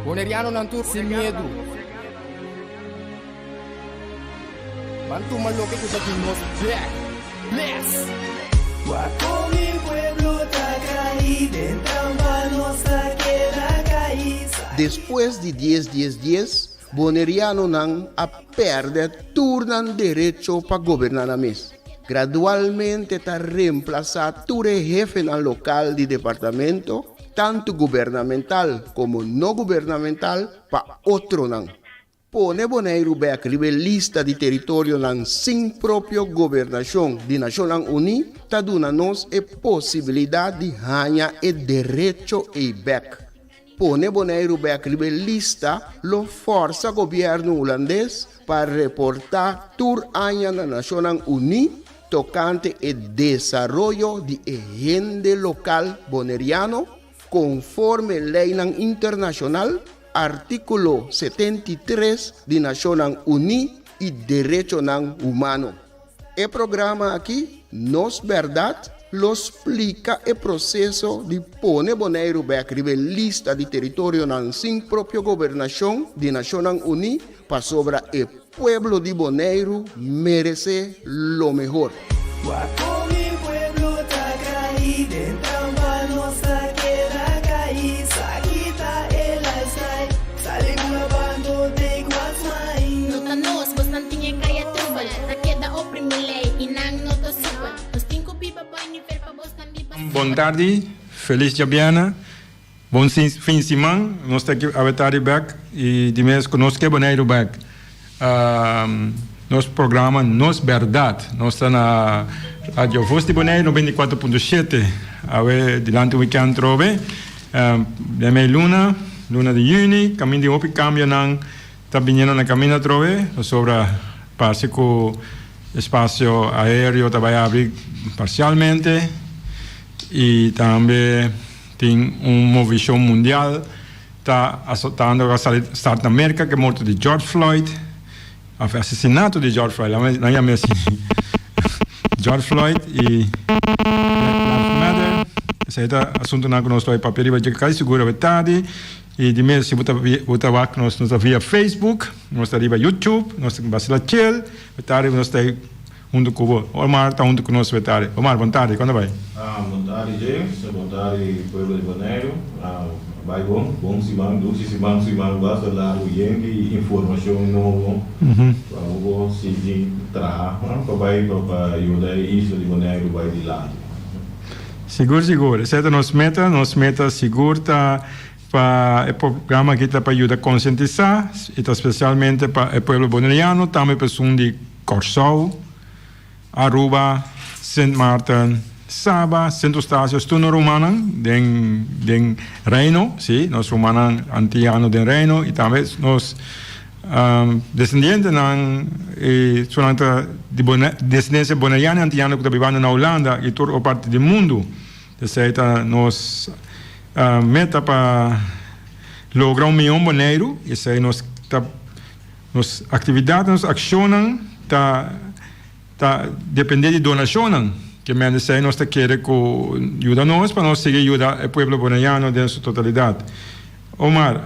Boneriano nantur sin medo. Bantu maloke kutatimos back. Bless. Guapo mi pueblo Tacay, dentro queda caíz. Después de 10, Boneriano nan a perder turnan derecho para gobernar a mes. Gradualmente está reemplazado ture jefe en local de departamento, tanto gubernamental como no gubernamental, para otro nan. Pone Bonaire back lista de territorio nan sin propio gobernación de Naciones Unidas, ta duna nos e posibilidad de ganhar e derecho e back. Pone Bonaire back lista lo força governo holandês para reportar tur aña na Naciones Unidas tocante el desarrollo de agente local boneriano conforme ley internacional, artículo 73 de Naciones Unidas y Derecho Humano. El programa aquí, Nos Verdad, lo explica el proceso de poner Bonaire back lista de territorio sin propia gobernación de Naciones Unidas para sobre el pueblo de Bonaire merece lo mejor. Guapo mi pueblo Tacay, dentro queda caíz. Aquí está el lifestyle, sale grabando de Guasmay. Nota nos, bastante kaya trubal, ta queda oprimile, inang noto super. Los cinco pipa pani fer pa bos tambi pas. Boa tarde, feliz Jabiana. Bom fim de semana, nós estamos aqui a Vetari Back e de mês conosco é Bonaire Back. Nosso programa Nos Verdade, nós estamos na Rádio Voz de Bonaire 94.7, a durante o weekend trove, luna de junho, caminho de opi cambia não está vindo na caminho trove, sobre parte com espaço aéreo vai abrir parcialmente e também tem uma visão mundial, está assustando a Estado da América que é morto de George Floyd, assassinato de George Floyd, não é mesmo George Floyd e Black Matter, esse é o assunto que nós temos papel para checar seguro a verdade e de mês se você nós via Facebook, nós estamos via YouTube, nós estamos via Chill, verdade nós estamos junto com Omar, está junto conosco verdade. Omar, boa tarde, quando vai? Boa tarde, James, boa tarde, povo de Bonaire. Vai bom semana, doce semana, basta lá o Yankee, informação nova, para o seguir para ajudar isso de Bonaire vai de lado. Seguro. Certo, nos meta seguro para o programa que está para ajudar a conscientizar, e especialmente para o povo bonaireano, também para o de Corsol, Aruba, Sint Maarten, Saba, Centro Estácio, Stuno Romana, den Reino, sim, nós Romana antiano den Reino, e também nós descendentes de descendência bonaiana antiano que está vivendo na Holanda e toda a parte do mundo. Então, nós meta para lograr 1 milhão de boneiro, e aí nós atividades, nós ações, depende de donação, que me dice nós queremos que ajuda nós para nós seguir ajudar o povo bonaiano em sua totalidade. Omar,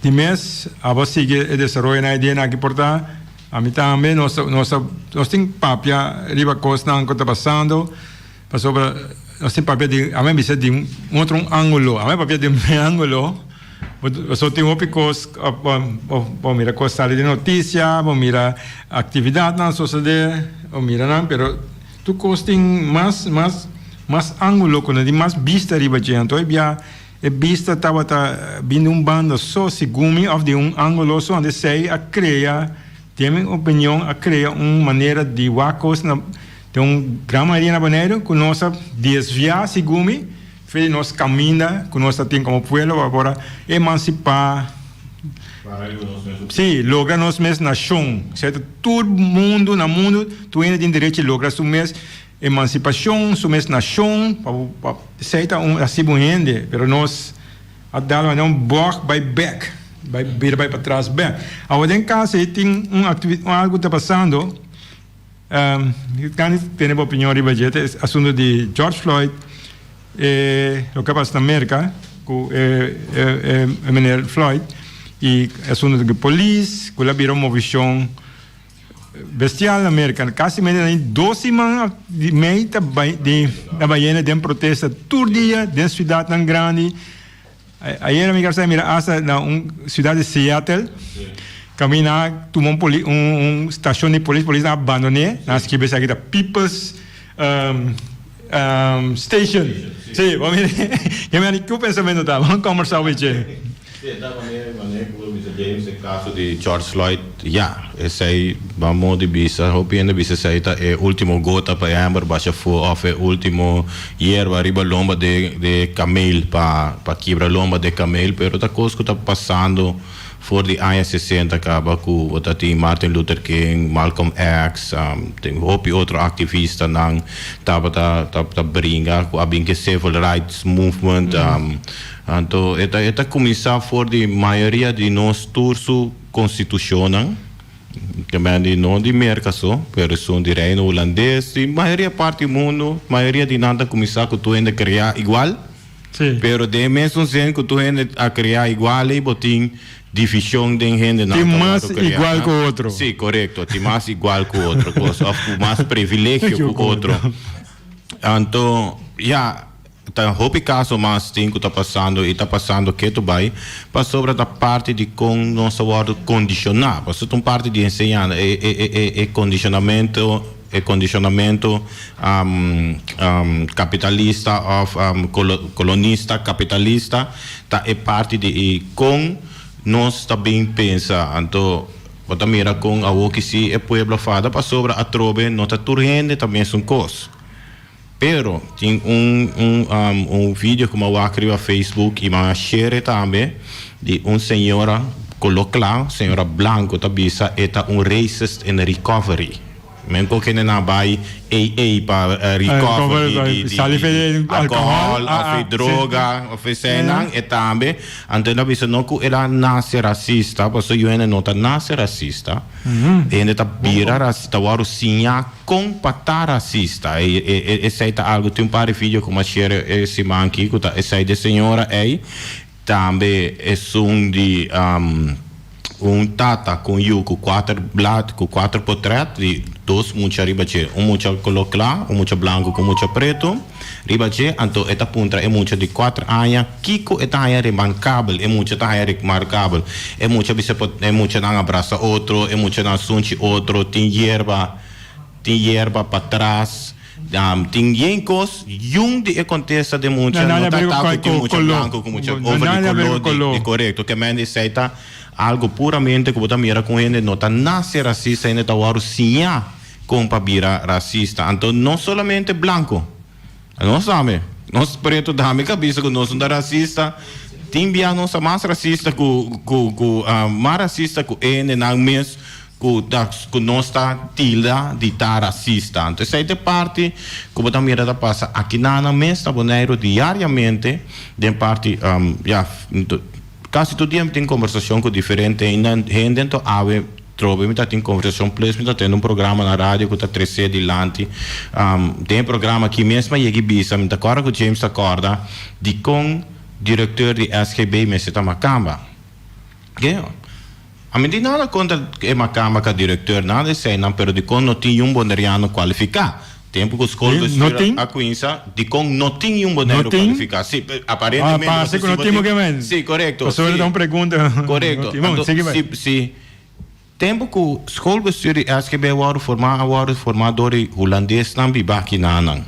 de mês a você seguir o desenvolvimento na ideia aqui portar, a mim também nós temos papia riba costa que está passando, para sobre nós temos papia de a mim precisa de outro ângulo, a mim papia de ângulo. Só tem um picos, bom mira costa de notícia, bom mira atividade na sociedade, bom mira não, pero tu costing mais ângulo quando de mais vista riba gente, e vista estava vindo banda só segundo of de ângulo só onde sei a criar, tem opinião a criar maneira de wacos na tem grande maioria na Bonaire que nós desviar segundo fez nós caminha, que nós temos como povo agora emancipar, sim, lograr nós mesmos nação, certo? Todo mundo no mundo tem direito de lograr sua mesma emancipação, sua mesma nação, certo? Assim bonito, mas nós a dar um block by back, vai para trás back. Agora em casa tem algo está passando, tem opinião de budget, assunto de George Floyd. Lo que pasa en América, com o menino Floyd e assunto de polícia, com a virou uma visão bestial na América. Quase em 12 semanas de meio da Bahia de protesta todo dia dentro da cidade tão grande. Ayer a minha casa mira hasta na cidade de Seattle. Caminhar, tomou estação de polícia abandoné, nas que aqui da People's Station. Sim, vamos ver. Que pensamento tá? Vamos conversar com você. Da maneira que o James, no caso de George Floyd, esse aí, vamos de bisa, opinião bisa esse aí é o último gota para Amber, baixa for of é o último hierba, riba lomba de camelo, para quebrar lomba de camelo, pero tá coisa que tá passando for de anos 60, acaba com o Martin Luther King, Malcolm X, tem outro ativista não tá brinca com a Civil Rights Movement, então esta começar for de maioria de nós turso constitucional, que não de Mercosul, pero são de reino holandês, e maioria parte do mundo, maioria de nada começar com tu ainda criar igual, pero de mesmo sendo que tu ainda a criar igual e botim divisão de gente tem mais igual que o outro. Sim, correto, tem mais igual que o outro, com mais privilégio que o outro. Então, tá houve caso mais tem que tá passando que tu vai para sobre a parte de com nosso word condicionar, porque tu parte de ensinar é condicionamento capitalista colonista capitalista tá é parte de com nós também pensa, então bota mira com a que se é pueblo fada para sobre a trobe nota turgente também são coisas. Pero tem vídeo que eu escrevi no Facebook e eu share também de senhora colocou senhora Blanco tabisa eta racist in recovery. Men ko kene na bay AA para recovery de alcohol, of droga, of senang etambe. Ante na bisa no ku ela nasce racista, paso yo ene nota nasce racista. Ene ta bira racista waru sinha com pata racista. Esse tá algo tem par de vídeo como share esse manki, que tá esse de senhora aí também é de tata com com 4 blad, com 4 portretos de dois mucha ribache, mucha color claro, mucha branco com mucha preto. Ribache, então esta punta é mucha de 4 anos, kiko esta é remarcável, é mucha tá é remarcável, é mucha bisa é mucha não abraça outro, é mucha não sunchi outro, tem hierba para trás. Tem yencos, de acontece de mucha, não tá com mucha branco, com mucha over de correto, que mende seita algo puramente que você mira com ele, não tá nasce racista, ainda tá o sinha com para racista. Então, não somente branco, não sabe, nós preto da minha cabeça que nós somos racista, tem bia nós mais racista mais racista que ele não mesmo que nós está tilda de estar racista. Então, essa é parte que você mira da passa aqui na mesa boneiro diariamente, de parte quase todo dia tem conversação com diferente gente, então trove me tem conversação plus me tem programa na rádio que está 13 adiante, tem programa que mesmo e bisa me acorda que James acorda de com diretor de SGB me está Macamba, a mim não nada contra que Macamba que diretor nada sei não, pero de com não tinha boneriano qualificado. Tempo que os escolas a Quinza, de com não tinha boneiro qualificado. Sim, aparentemente. Não tinha que ver. Sim, correto. Você vai dar uma pergunta. Correto. Sim. Tempo que o escola de SGB agora formadores holandeses não vive aqui na Anang.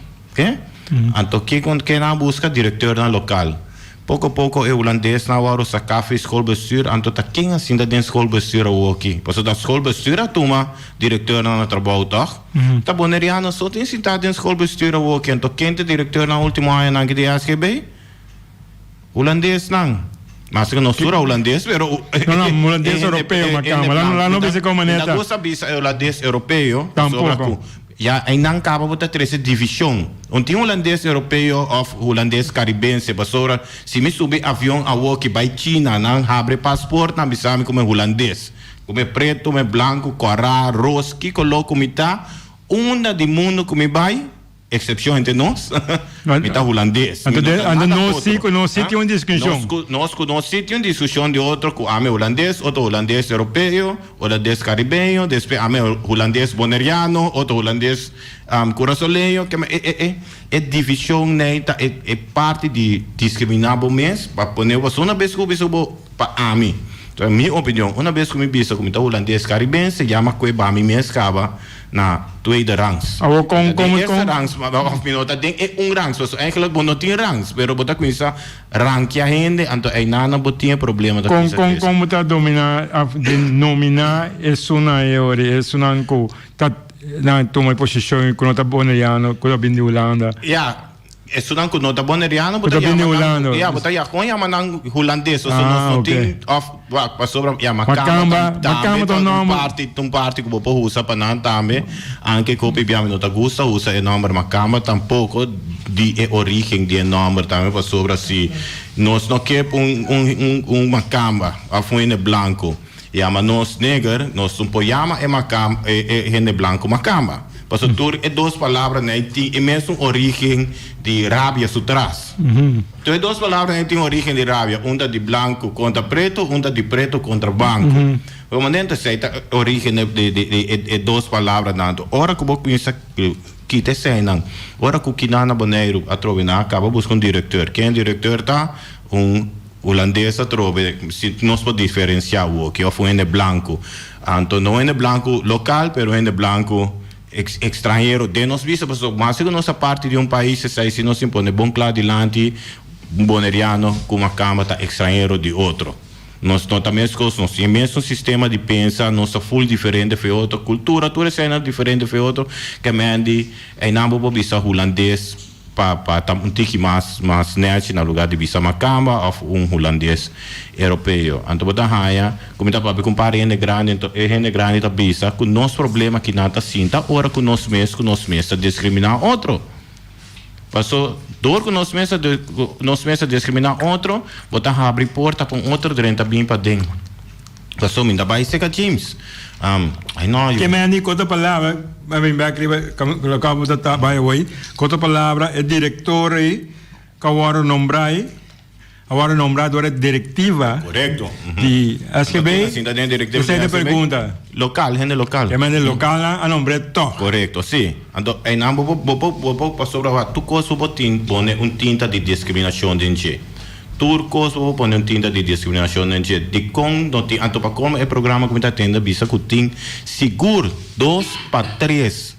Então, que na busca diretor na local. Pouco a pouco o holandês na hora sa café schoolbestuur anto ta quem assim da den schoolbestuur aqui. Pois da schoolbestuur a toma diretor na trabalho toch? Ta boneriano só tem citado den schoolbestuur aqui anto quem te diretor na último ano na de SGB? Holandês não. Mas que não sura holandês, pero não, holandês europeu, macama. Lá não bisa como neta. Não gosta bisa holandês europeu. Tampouco. Ja, en dan acaba de ter essa divisão. Tem holandês europeu ou holandês caribense, basura. Se me subir avião a que vai China, não abre passaporte, não sabe como é holandês. Como é preto, como é branco, corá, rosa, que coloco me tá. Uma de mundo como vai, excepção entre nós, está holandês. Ando no sítio uma discussão. Nós sítio uma discussão de outro, com ame holandês, outro holandês europeu, holandês caribenho, depois ame holandês boneriano, outro holandês curaçoleiro, que é divisão, né, é parte de discriminável mesmo, para poner uma vez que eu para ame. Então, minha opinião, uma vez que eu me visto como holandês caribenho, se chama que a mim me escava na tweede rangs. Eerste rangs, maar of minota ding rangs. Dus eigenlijk bono 10 rangs, pero bota com isso rankia gente, então aí nada botinha problema da coisa. Como tá denominar isso na eure, isso não co tá na toma posição com nota boneriano, com a bindi Holanda. Isso não com nota boneriano, bota Holanda. Bota já com a manang holandês, so não tem of para sobre Macamba parte que vou usar para não também, anche copy abbiamo nota gusta usa o nome Macamba tampouco de origem de nome também para sobre assim nós não quer Macamba a fuine blanco e ama nós neger nós não poiama é Macamba é gente blanco Macamba. Porque tur é duas palavras, né? Tem mesmo origem de rábia atrás. Então, é duas palavras que têm origem de rábia. Uma de branco contra preto, uma de preto contra branco. O momento é a origem de duas palavras. Ora que eu penso que te senang. Ora que o Kinana Boneiro a trovinar acaba buscando um diretor. Quem é o diretor tá? Holandês a trove. Se nós podemos diferenciar o que foi em branco. Então, não é branco local, mas é branco extranjero de nós vista, mas se nossa parte de país se nós impõe bom claro delante boneriano com uma câmara estrangeiro de outro. Nós não também nós temos mesmo sistema de pensa, nossa full diferente foi outra cultura, toda cena diferente foi outro que mende em nabo por vista holandês para um tique mais nerd no lugar de vista macamba ou holandês europeu. Então botar raia, como tá para comparar gente grande da vista com nosso problema que nada sinta, ora com nós mesmos discriminar outro. Passou dor com nós mesmos discriminar outro, botar abrir porta para outro dentro bem para dentro. Passou ainda vai ser James. I know you. Que me andi outra palavra, mas bem acabo de estar by way. Outra palavra é diretor que agora nombrado agora diretiva. Correto. De SGB. Essa é a pergunta. Local, gente local. Que me local a nombre to. Correto, sim. Então, aí não vou passar para tu coisa botin pone tinta de discriminação dentro. Turcos vou pôr tinta de discriminação dentro. De com não tem anto para como é programa que está tendo bisa que tem seguro 2 para 3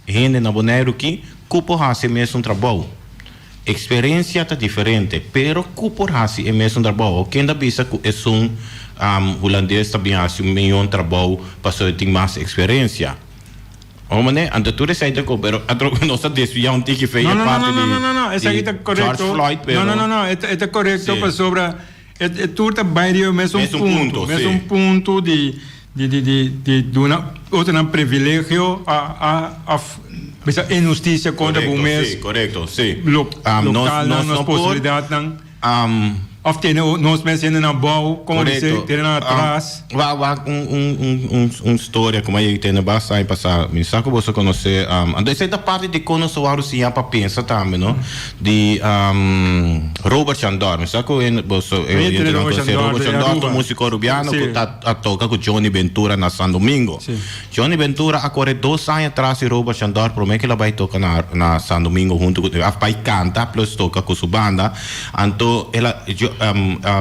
gente na Bonaire que cupo hace mesmo trabalho. Experiência está diferente, pero cupo hace é mesmo trabalho. Quem da bisa que é holandês também hace melhor trabalho para ter mais experiência. Homem, ante tudo isso aí tem pero não está desviando um tique feio parte de não, essa aqui está correto. George Floyd, pero não, está correto para sobre é tudo está bem mesmo ponto de outro privilégio a injustiça contra o mês. Correto, sim. Local, não possibilidade não. Of nós mencionamos na boa, como dizer, tem atrás. História como aí tem bastante passar, me saco você conhecer, essa é parte de conhecer o se para pensar também, não? De Robert Chandor, me saco você Robert Chandor, músico urbano que tá toca com Johnny Ventura na São Domingo. Johnny Ventura agora 2 anos atrás e Robert Chandor promete que ela vai tocar na São Domingo junto com vai cantar plus toca com sua banda. Então ela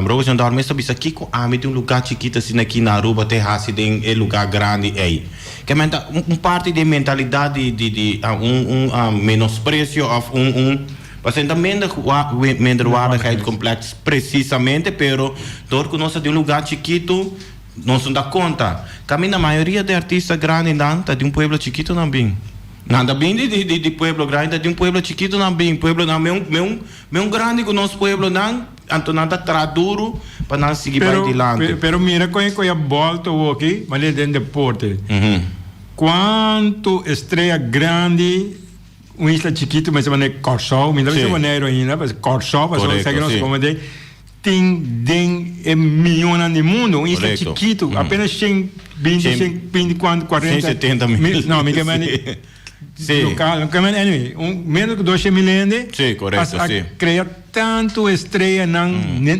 Robert Chandor mesmo bisa aqui com de lugar chiquito assim aqui na Aruba terra assim tem lugar grande aí que menta parte de mentalidade de menosprecio of Porque também menderwaardigheid complexo precisamente, pero door que nós de lugar chiquito não se dá conta. Caminha a maioria de artistas grandes tá de pueblo chiquito também. Nada bem de pueblo grande, de pueblo chiquito também. Pueblo não é grande que nosso pueblo não, então nada traduro para não seguir para adiante. Pero mira quando eu volto aqui, mas é dentro do deporte. Quanto estrela grande uma isla chiquito, mas é Corsol, me dá uma maneira ainda, mas Corsol, mas eu sei que não se comanda. Tem milhões de mundo, uma isla chiquito, apenas 20, 40, 170 mil. Não, me Sim. local, anyway, menos que 2 milhões. Sim, correto, sim. Cria tanto estrela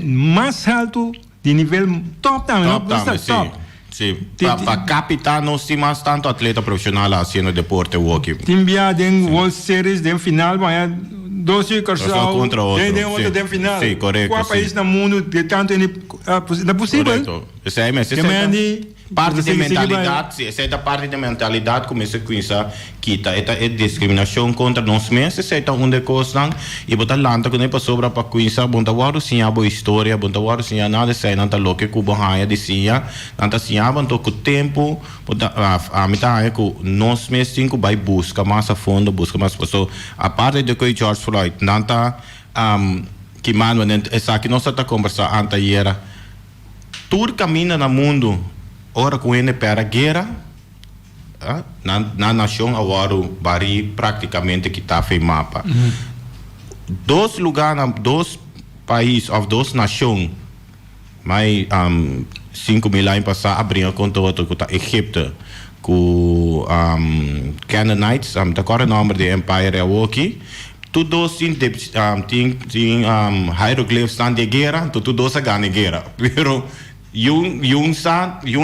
mais alto de nível top também, Top também, sim. Sim. Para captar, nós temos tanto atleta profissional fazendo deporte hockey. Timbia den World Series, den final, vai 12 Corsal, contra outro. den outro, Sim. den final. Sim, correto, Qual sim. país no mundo de tanto é possível? Correto. Isso aí, mas parte da mentalidade, sim, essa é a parte da mentalidade que começa com isso, que é discriminação contra nós mesmos, essa é uma coisa, e botar lanta que nem para sobra para com isso, bom, tá varo sim a boa história, bom, tá varo sim a nada, sei não tá louco que o banhaia de sim, não tá sim a bom, tô com o tempo, a mitad é que nós mesmos sim que vai buscar mais a fundo, buscar mais pessoas, a parte de que George Floyd, não tá, que mano, essa que nós tá conversando antes tudo caminha no mundo. Ora com ele para a guerra, na nação agora bari praticamente que está feito mapa. Dois lugares, dois países, ou duas nações, mais 5.000 anos passados abriram conta outro com o Egito, com Canaanites, agora o nome do Empire é o aqui. Todos têm hieroglyphs de guerra, todos ganham guerra. Pero yung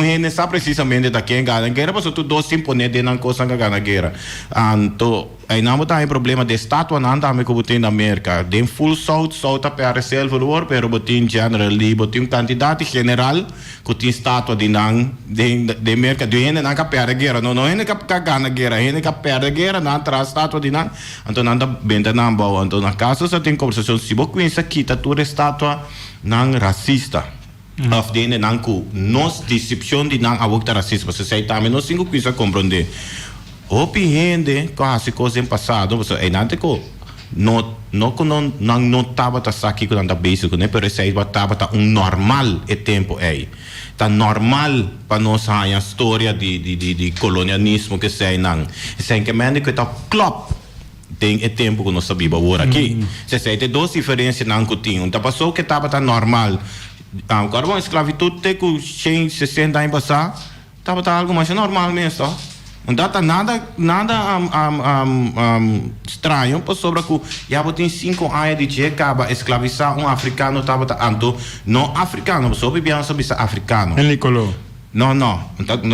hene sa precisamente da quem ganha guerra, mas tu dois impõe de não coisa que ganha guerra. Então, aí não tem problema de estátua não também que botem na América. Tem full solta para reserva lugar, pero botem general ali, botem quantidade general que tem estátua de não de América, de hene não que perde guerra, não hene que ganha guerra, hene que perde guerra, não traz estátua de não. Então não dá bem não bom. Então na casa só tem conversação se você conhece aqui tá toda estátua não racista. Of de não com nos decepção de não avoctar racismo, você sai também nós cinco coisas compreender. Opi gente quase coisa em passado, você é nada que não tava tá aqui com anda basic, né? Pero esse aí tava tá normal é tempo aí. Tá normal para nós a história de colonialismo que sei não. Sei que mende que tá club tem é tempo que nós sabíamos agora aqui. Se sei tem duas diferenças não que tinha. Tá passou que tava tá normal. Agora, bom, esclavitud tem que 60 anos passar, estava algo mais normal mesmo. Não dá nada estranho, por sobre que já tem 5 anos de que acaba escravizar africano, estava não africano, sobre bem sobre africano. Ele colou. Não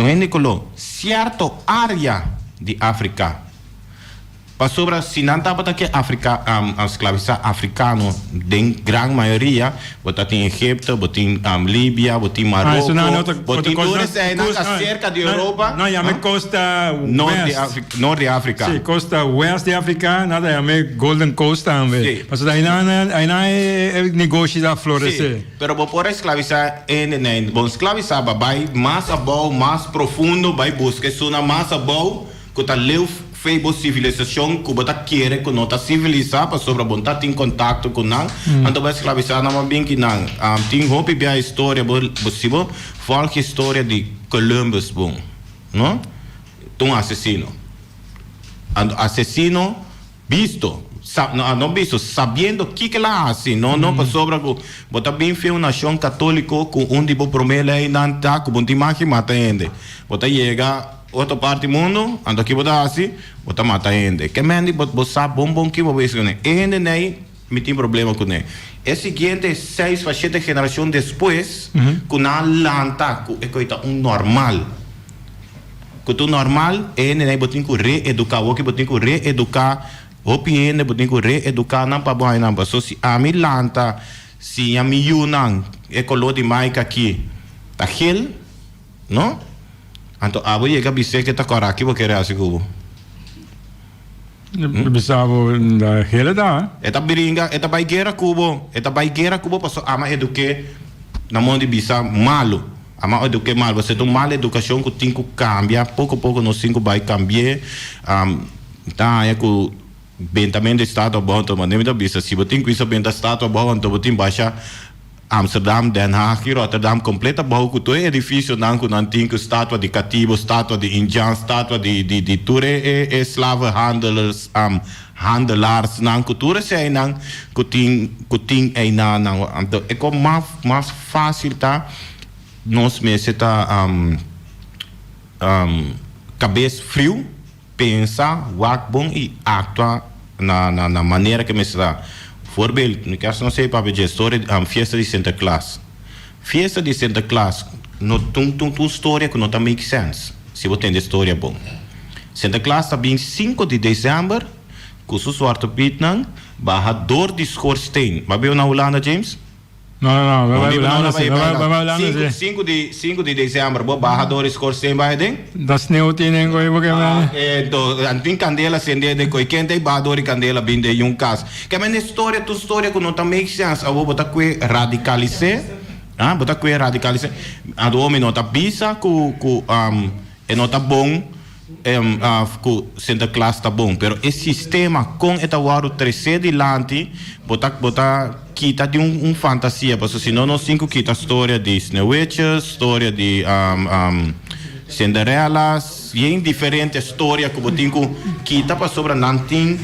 é Nicoló. Certa área de África. Para sobre se não estava aqui África escravizar africano, de grande maioria, botar em Egito, botar em Líbia, botar em Marrocos, botar em toda essa cerca de Europa. Não, é costa norte de África. Sim, costa oeste de África, nada é Golden Coast também. Mas aí não é negócio da florescer. Sim, pero por escravizar bom escravizar vai mais abaixo, mais profundo, vai buscar zona mais abaixo, que está leu feibo civilização que você quer que não está civilizado para sobre vontade em contato com não então vai escravizar não bem que não tem roupa bem a história possível fala a história de Columbus bom não um assassino visto não visto sabendo que lá assim não para sobre que você bem fez uma nação católica com onde você promete aí não tá com onde mais que mata ainda você chega outra parte do mundo, ando aqui botar assim, botar mata ainda. Que mendi botar sabe bom que vou ver isso né. Ainda nem me tem problema com ele. É seguinte 6 ou 7 gerações depois, com na lanta, é coisa normal. Com tu normal, ainda nem botin que reeducar, o que botin que reeducar, opinião botin que reeducar não para bom não para se a mi lanta, se a mi Yunnan, é color de maica aqui, tá hel, não? Então, a boia que bisete tá cora aqui porque era assim cubo. Bisavo da realidade. Eta biringa, eta baigueira cubo passou ama eduque na mão de bisa malo. Ama eduque mal, você tem mal educação que tem que cambiar, pouco a pouco nós cinco vai cambiar. Tá é que bem também do estado bom, mas nem da bisa se você tem que isso bem da estado bom, então você baixa Amsterdam, Den Haag, Rotterdam, completa bouw com todo edifício não com antigo estátua de cativo, estátua de indiano, estátua de ture escravenhandelaars, handelaars não com tudo isso aí não com tem aí não então é como mais fácil tá nós mesmo tá cabeça frio pensa, wat bom e actua na maneira que me está. Voorbeeld, ik heb nog steeds papi história fiesta de Santa Claus. Fiesta de Santa Claus, no tum história que não tá make sense. Se você tem história bom. Santa Claus está bem 5 de dezembro, com o Zwarte Piet não, barra dor de schoorsteen. Mas veio na Holanda, James? Não, vai Holanda, 5 de dezembro, barra dor de schoorsteen vai den? Dat sneeuw tegen gooi boeken. Então, anting candela acende de coi quente barra dor de candela bem de um caso. Que a história, tu história que não tá make sense, a vou botar que radicalizar. Ah, botar que radicalizar. A do homem não tá bisa com e não tá bom. Santa Claus tá bom, pero esse sistema com esta waro 3 dilante, botar quita de fantasia, porque senão nós cinco quita história de Snow Witches, história de Cinderelas, e em diferente história que botinho quita para sobre nanting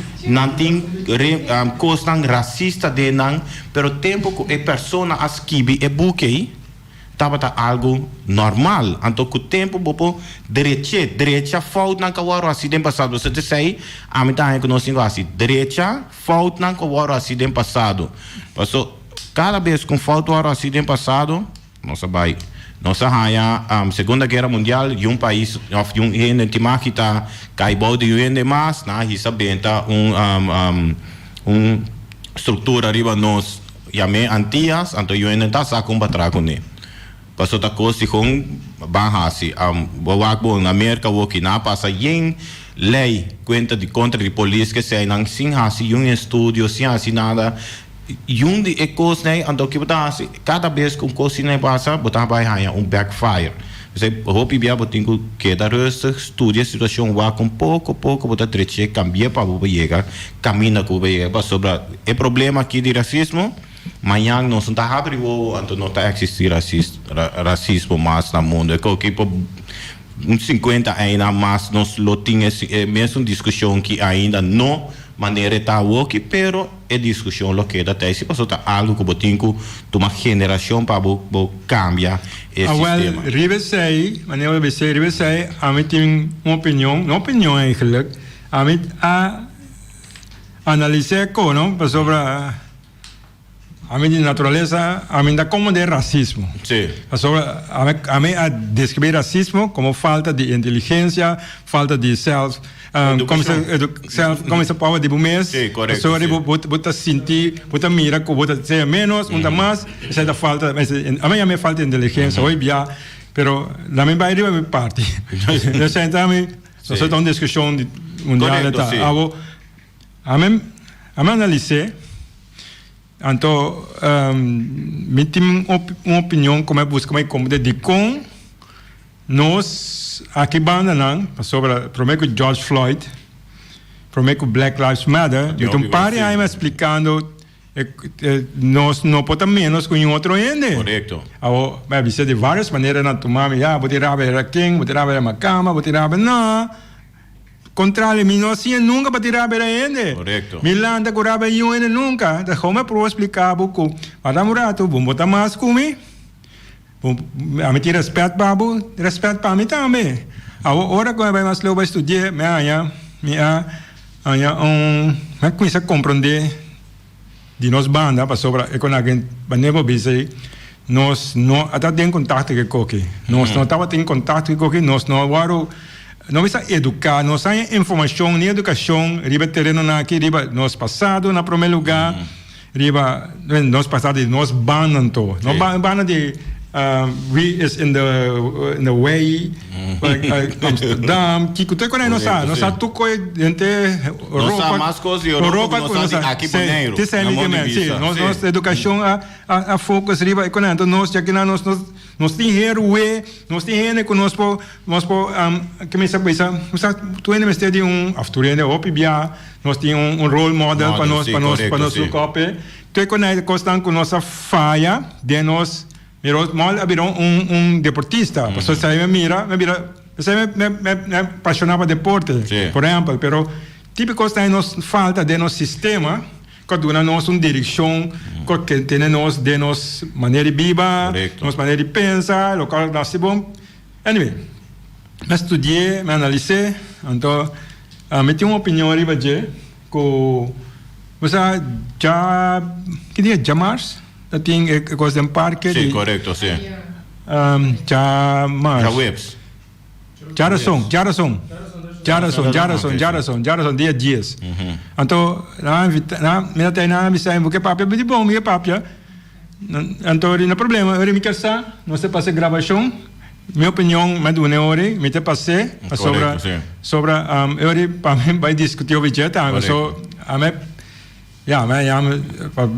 coisa racista de nan, pero tempo que a persona asquibi e buquei estava algo normal. Então, com o tempo, bopo direita, falta na kawaro acidente passado. Você te sei, a mim também conhecendo assim, direita, falta na kawaro acidente passado. Passou, cada vez com falta o acidente passado, nossa vai, nossa raia, Segunda Guerra Mundial, e um país, um ende que está caibou de ende mais, na recebenta estrutura arriba nós, e a mim antias, então o ende está sacando para trás com ele. Passou da coisa com barrasi bom na América o que na passa em lei conta de contra de polícia que sei não sim assim estúdio sim assim nada e de coisa né então que botar cada vez que coisa né passa botar vai backfire você hope bia botinho que da resta estudia a situação vai com pouco botar treche cambia para chegar caminha com para sobre é problema aqui de racismo. Amanhã não está abrindo, então não está existir racismo mais no mundo. É que por uns 50 ainda mais nós tínhamos mesmo discussão que ainda não maneira está ok, pero é discussão lo que até se passou algo que botinho de uma geração para cambiar esse sistema. Rivesei, maneira Rivesei, a mim tem uma opinião eigenlijk, a mim analisar como sobre a mim de natureza, a mim da como de racismo. Sim. A mim a descrever racismo como falta de inteligência, falta de como se pode de mês. Sim, correto. Sobre bota sentir, bota mira, bota ser menos, mais, essa da falta. A mim falta de inteligência, hoje já, pero na minha bairro é minha parte. Eu sei também, nós estamos em discussão mundial tá. A mim analisei. Então, me tem uma opinião como é buscar como de com nós aqui banda não sobre prometo George Floyd, prometo Black Lives Matter, então pare aí me explicando nós não podemos menos com outro ende. Correto. Mas você de várias maneiras na tomar, vou tirar a quem, vou tirar a cama, vou tirar não. Contrário, mi não assim nunca para tirar a ende. Correto. Milanda curava eu ende nunca. Deixa eu para explicar pouco. Para um rato, vamos botar mais comigo. A mim tem respeito para mim também. Agora quando vai mais logo estudar, me começa a compreender de nós banda para sobre quando alguém banebo bise nós não até tem contato com coque. Nós não estava tem contato com coque, nós não agora não está educar, nós temos informação, nem educação, riba terreno aqui, riba nós passado na primeiro lugar, riba nós passado de nós banan to, nós banan de we is in the way, Amsterdam, que tu conhece nós tu coi gente Europa, mais coisas Europa, nós aqui primeiro, nós educação a focus riba econômico, nós já que nós tem herói, nós tem gente que nós que me sabe isso, tu ainda me está de afturende opibia, nós tem role model para nós copy, tu conhece constante com nossa falha de nós mal abriram deportista, porque você me apaixonava deporte, por exemplo, pero típico está nos falta de nosso sistema, que dá nos uma direção, que tem nos de nos maneira viva, nos maneira de pensar, local nós bom. Anyway, me estudei, me analisei, então me tem uma opinião ali, Badje, que você já, que dia, Jamars? Tem coisa de parque? Sim, correto, sim. Jamars. Já webs. Jarason, dia dias. Então, na tem na missa em porque papel de bom, minha papel. Então, não problema, eu me quero não se passa gravação. Minha opinião, me do neore, me te passei sobre eu para mim vai discutir o budget, so a me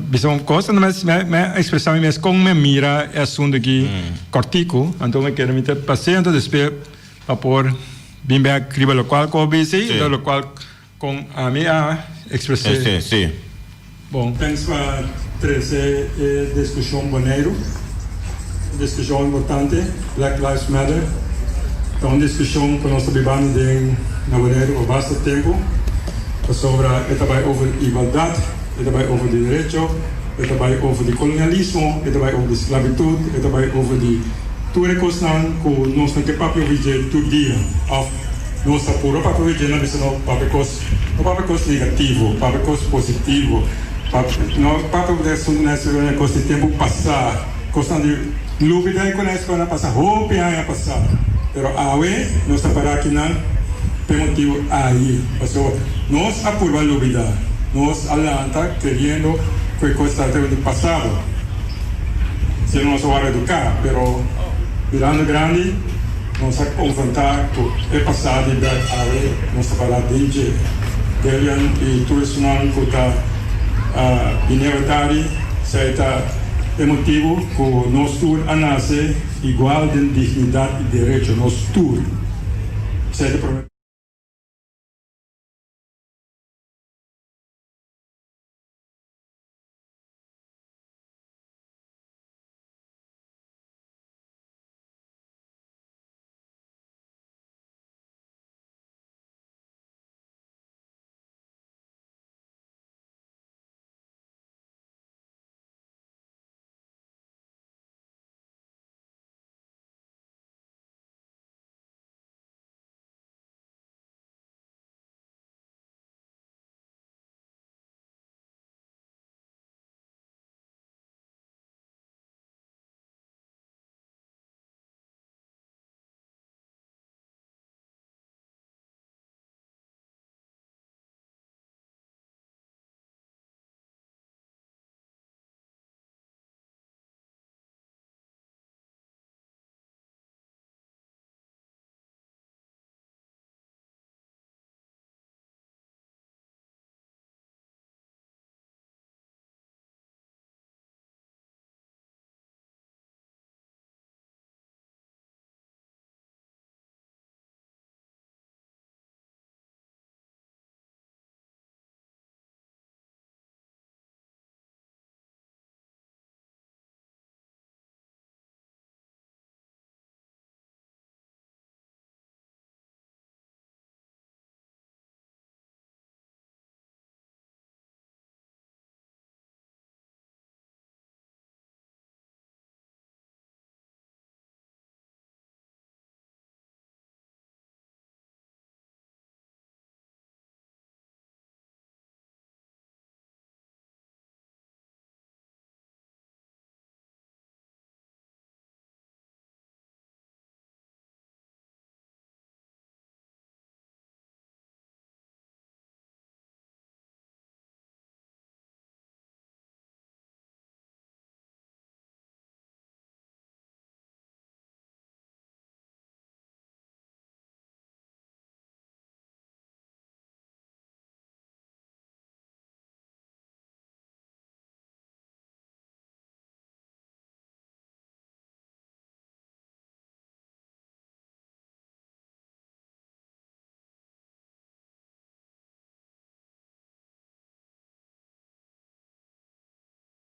bisogna costa, mas me expressar me com me mira é assunto aqui cortico, então me quero me te passei, então depois para por bem bem escrever o qual com BC, do qual com a minha expressar. Sim. Bom, penso para trazer discussão boneiro. Discussão importante, Black Lives Matter. É uma discussão que nós estamos vivendo na maneira há bastante tempo. Sobre também over igualdade, também over direito, também over colonialismo, também over esclavitud, também over tudo que nós não temos viver todo dia. Nós estamos para viver na visão para coisa negativo, para coisa positivo, para ver coisa de tempo passar, coisa de lúbida e conhece quando passa roupa e passar, pero awe nós está para aqui não tem motivo aí, porque nós apurva lúbida, nós alanta querendo que coisa do passado, se nós vamos educar, pero virando grande nós a confrontar com o passado e awe nós está para DJ, Delian e tudo isso não custa inevitável, certa é motivo que nós todos a nascer igual de dignidade e direito, nós todos.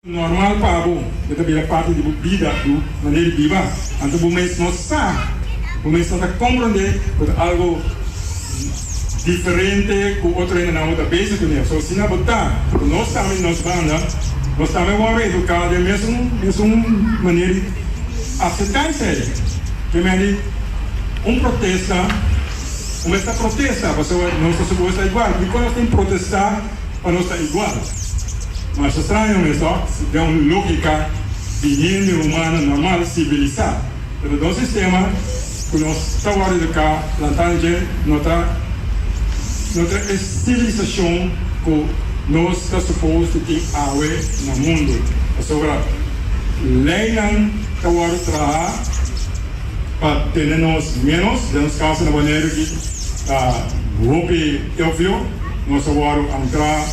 Normal para bom, kita bila parte de vida do maneira viva, então o mês não sabe, o mês não compreende algo diferente com outro ainda na outra vez que nem, só se não botar, nós também nos banda, nós também vamos educar de mesmo maneira aceitar isso, que me protesto esta protesta, porque nós estamos estar igual. E quando nós temos que protestar, para nós estar igual. Mas estranho é só, é uma lógica de higiene humana normal, civilizada. Pero no sistema que nós estamos de cá, plantando nossa civilização que nós estamos suposto ter no mundo. Sobre lei não estamos trabalhar para termos menos, temos casos na maneira que golpe óbvio, nós vamos entrar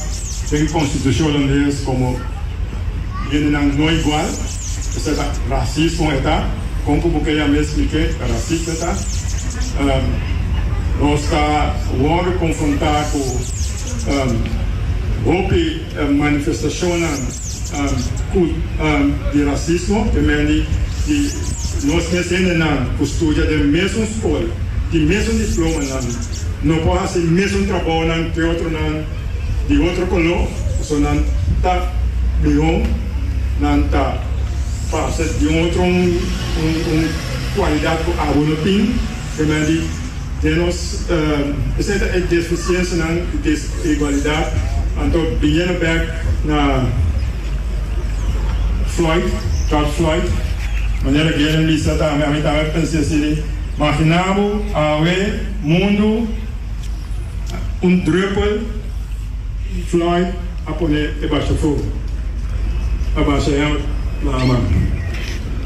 em constituição holandesa como não igual, ou seja, racismo está, como porque eu me expliquei, racismo está, nós vamos confrontar com golpe manifestação de racismo, também nós temos na postura da mesma escola, de mesmo diploma, não pode ser mesmo trabalho que outro de outro color, só não está melhor, não está passa de outra qualidade que a não tem, também temos essa deficiência na desigualdade, então vindo back na George Floyd, maneira que ele disse, a mim também pensei assim, imaginamos o mundo druppel Floyd a poner debaixo do fogo, abaixo da mão.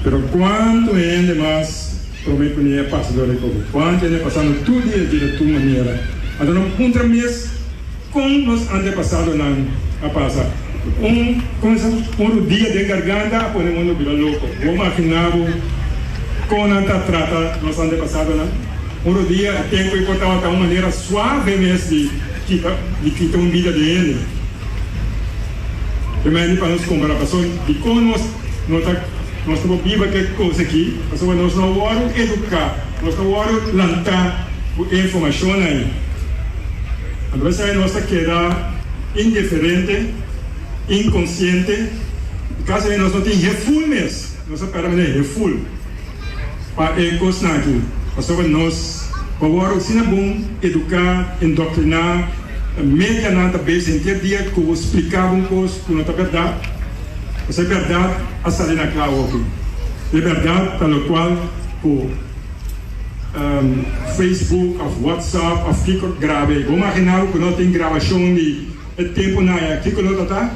Pero quanto ainda mais promete que é passador de Covid, quanto ainda passando tudo dia de tua maneira, então não contra mês com nos antepassados não a passar. Um dia de garganta, põe o mundo vira louco. Vou imaginar como a trata nos antepassados, não? Dia tempo e cortava de uma maneira suave mesmo de quitar uma vida de ele. Também para nos comparar de como nós estamos vivos que coisa aqui, nós não vamos educar, nós não vamos lançar informação aí. Às vezes nós queda indiferente, inconsciente, caso nós não temos refull mesmo, nós esperamos refull para coisas aqui. Nós vamos ser bom educar, indoctrinar, média nada bem sentir dia que eu explicava coisa que não é verdade. Essa é verdade a sair na clara aqui. É verdade pelo qual o Facebook, o WhatsApp, o que grave. Vamos imaginar que não tem gravação de tempo na aqui que não está.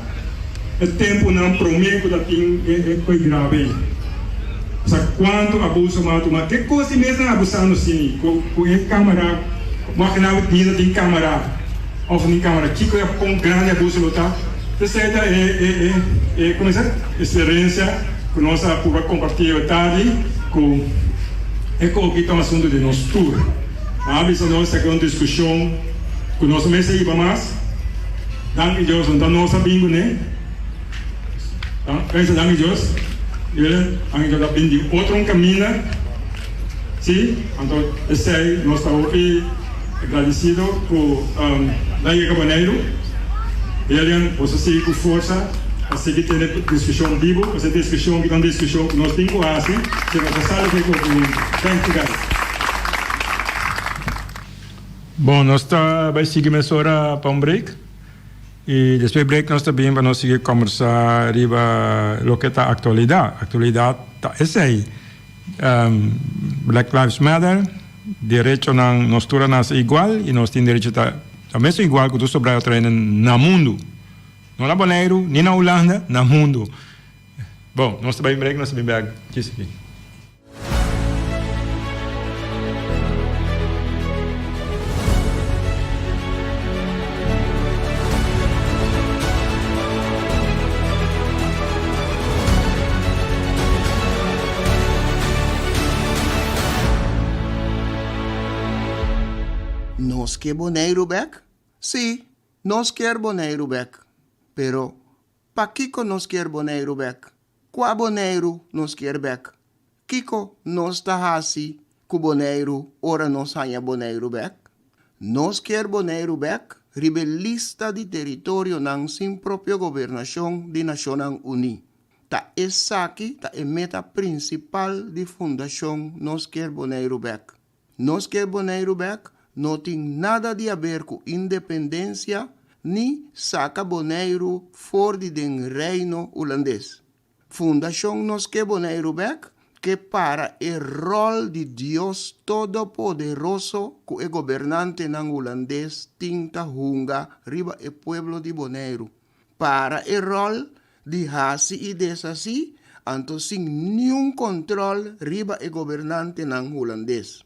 O tempo não promete que tem grave. Sabe quanto abuso mas que coisa mesmo abusando assim, com câmera, imaginar que tem câmera, ou tem câmera, que é um grande abuso lá. Essa é como é experiência que nós podemos compartilhar tarde com que é um assunto de nosso tour. A vez nós temos uma discussão que nós mesmos iba mais. Danke Deus, então nós sabemos, né? Danke Deus. Ele ainda bem de outro caminho, sim. Então esse nós estamos agradecidos por Daí Cabaneiro. Ele você seguir com força, a seguir ter discussão viva, essa discussão que nós temos que fazer, se nós saímos de concluir. Thank you guys. Bom, nós vai seguir mais hora para break. E depois do break nós também vamos seguir conversar sobre o que está a atualidade. A atualidade é aí. Black Lives Matter, direito nós tornamos igual e nós temos direito a mesmo igual que tu sobre o treino no mundo. Não na Bonaire, nem na Holanda, no mundo. Bom, nós também break, nós também break. Aqui. Nós quer Bonaire back? Sim, nós quer Bonaire back. Pero, pa Kiko nós quer Bonaire back? Qua Bonaire nós quer back? Kiko nós tá assim, com Bonaire, ora nós hanha Bonaire back? Nós quer Bonaire back? Rebelista de território não sem própria governação de Nações Unidas. Ta essa aqui, ta é meta principal de fundação nós quer Bonaire back. Nós quer Bonaire back? não tem nada de a ver com independência ni saca Bonaire fora do reino holandês. Fundação nos que Bonaire back que para o rol de Deus Todo-Poderoso que o governante ng holandês tinta hunga riba o pueblo de Bonaire. Para o rol de hasi e desasi, anto sin nenhum controle riba o governante ng holandês.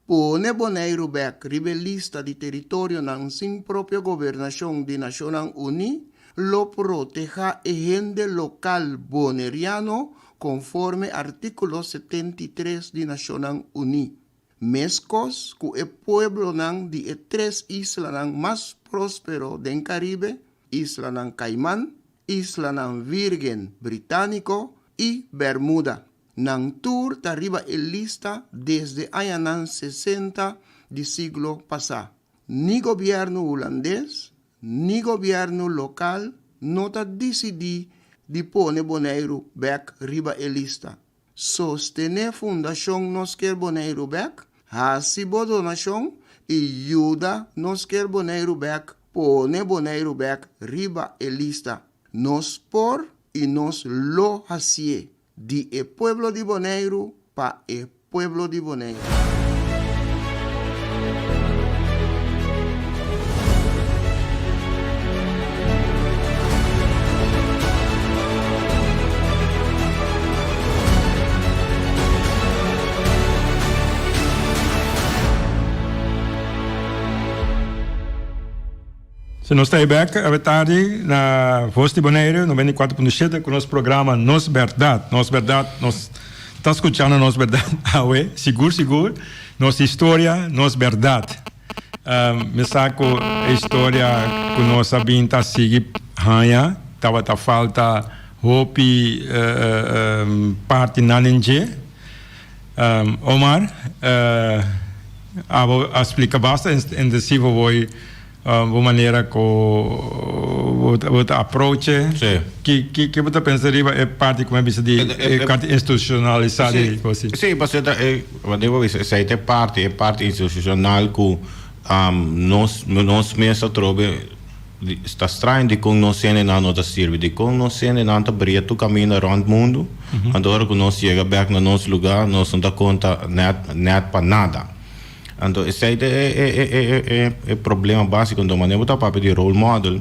Pone Bonaire back riba lista de território ng sin propia gobernação de Naciones Unidas, lo proteja e gente local boneriano conforme artículo 73 de Naciones Unidas. Mescos que el pueblo de tres islas más próspero del Caribe, Isla ng Caimán, Isla ng Virgen Británico y Bermuda. Nang tour arriba el lista desde años 60 del siglo pasado. Ni gobierno holandés, ni gobierno local no ta decidí de poner Bonaire back riba el lista. Sostener fundación nos quer Bonaire back, hasibo donación y ayuda nos quer Bonaire back, pone Bonaire back riba el lista. Nos por y nos lo hacie. De el pueblo de Bonaire pa el pueblo de Bonaire. Se nós estamos aqui à tarde na Voz de Bonaire, 94.7, com o nosso programa Nos Verdade. Nos Verdade, nós estamos escutando Nos Verdade, seguro, nossa história, Nos Verdade. Me saco a história que nós sabemos que sigue hanha, estava falta hope parte na NG. Omar, explica bastante intensivo voi de maneira que você approach que você pensaria é parte como é que de institucionalizada sim mas é parte institucional que nós mesmo trobe está estranho de como nós sendo na nossa serve de como nós sendo na nossa brilha tu caminha around mundo agora que nós chega back no nosso lugar nós não dá conta net para nada. Então, esse é problema básico do maneiro da papel de role model.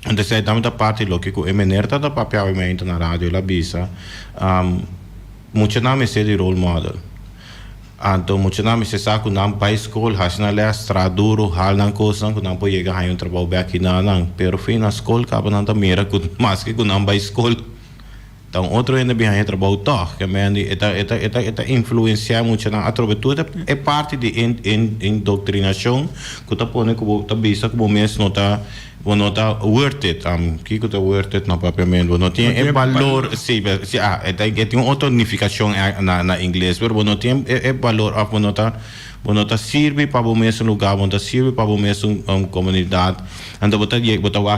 Então, esse é também da parte do que o MNR da papel obviamente na rádio lá bisa. Muito não me de role model. Então, muito não me se sabe não para escola, hasna lá estraduro, hal não coisa que não pode chegar a um trabalho aqui não. Pero fim na escola acaba não mira com mais que não para escola. Então, outro ainda bem trabalho toque, que é influenciar muito na através é parte de indoctrinação que está pondo que está vista que o mês não está worth it, que está worth it na propriamente, não tem valor, sim, tem outra unificação na inglês, mas não tem valor, não está serve para o mesmo lugar, não está serve para o mesmo comunidade. Então bota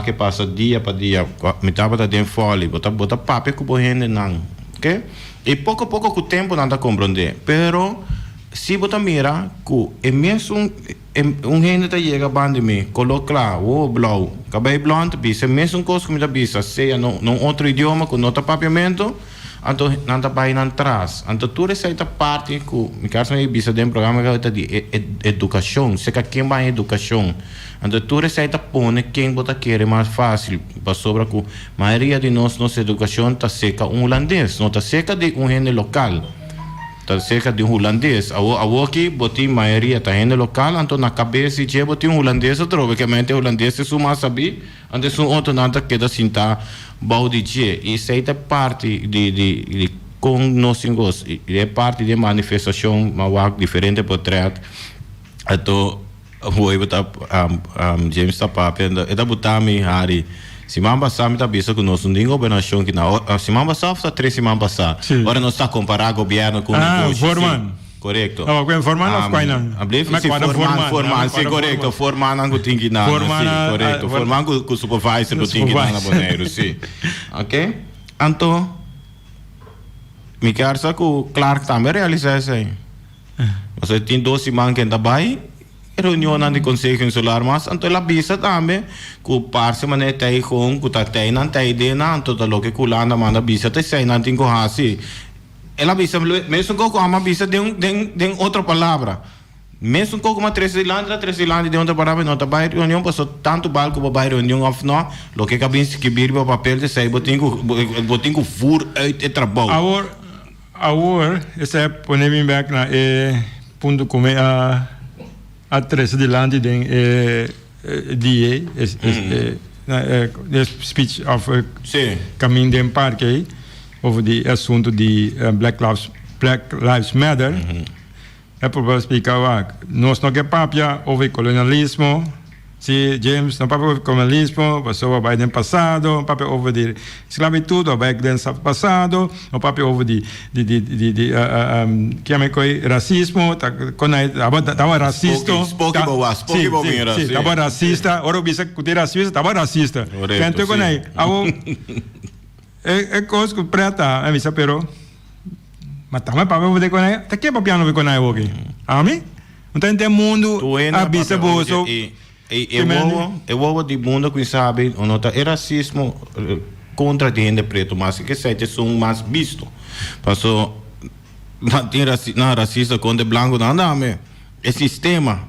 que passa dia para dia, me tava da den fole, bota papel que o gente não, ok? E pouco a pouco com o tempo não dá compreender, pero se bota mira que é mesmo gente tá chega bande me coloca lá o blau, cabelo blonde, bisa mesmo coisa que me dá bisa, seja não outro idioma com nota papiamento. Então, não está para ir atrás. Então, toda essa parte que me quero saber bisa de programa que de educação, se que quem vai em educação. Então, toda essa põe quem bota querer mais fácil, para sobre que a maioria de nossa educação está seca holandês, não está seca de gente local. Está seca de holandês. Aqui, botei maioria está gente local, então na cabeça de botei holandês, porque a holandês é só mais saber, então são outro nada que dá sentar balde isso aí é parte de com nós é parte de manifestação uma diferente portrait então vou botar James está papel é da botar me Harry se mamba sabe tá bisa que nós não tem governação que na se mamba sabe está 3 semanas passar agora nós está comparar governo com negócio correto. Oh, que forman of kainan. Forman, sim, correto. Forman não tem que nada, sim, correto. Forman com supervisor não tem que nada na Bonaire, sim. Ok? Então, me quero saber que o Clark também realiza isso aí. Você tem 12 semanas que ainda vai, reunião de Conselho Insular, mas então ela visa também que o parceiro mané tem com que tá tem não tem de não todo o que culanda manda visa te sei não tem que assim ela visa mesmo que uma visa de outra palavra mesmo que uma três Irlanda de outra palavra não tá vai reunião passou tanto balco para vai reunião of não lo que cabin que vir para papel de sei botinho fur uit trabalho agora esse é poner back na ponto como a três de land den DA the speech of caminho den parque over the assunto de Black Lives Matter é para explicar nós não quer papia over colonialismo se James não papia over colonialismo passou vai no passado papia over de esclavitud vai no passado não papia over de que é coi racismo quando estava racista estava racista ora bisa que racista estava racista então quando aí é coisa que preta é bisa pero mas também para ver quando é tá que papia não ver quando é ok amém então tem mundo a bisa bolso eu vou de mundo que sabe o nota é racismo contra de gente preto mas que sete são mais visto passou não tem racista contra branco não é sistema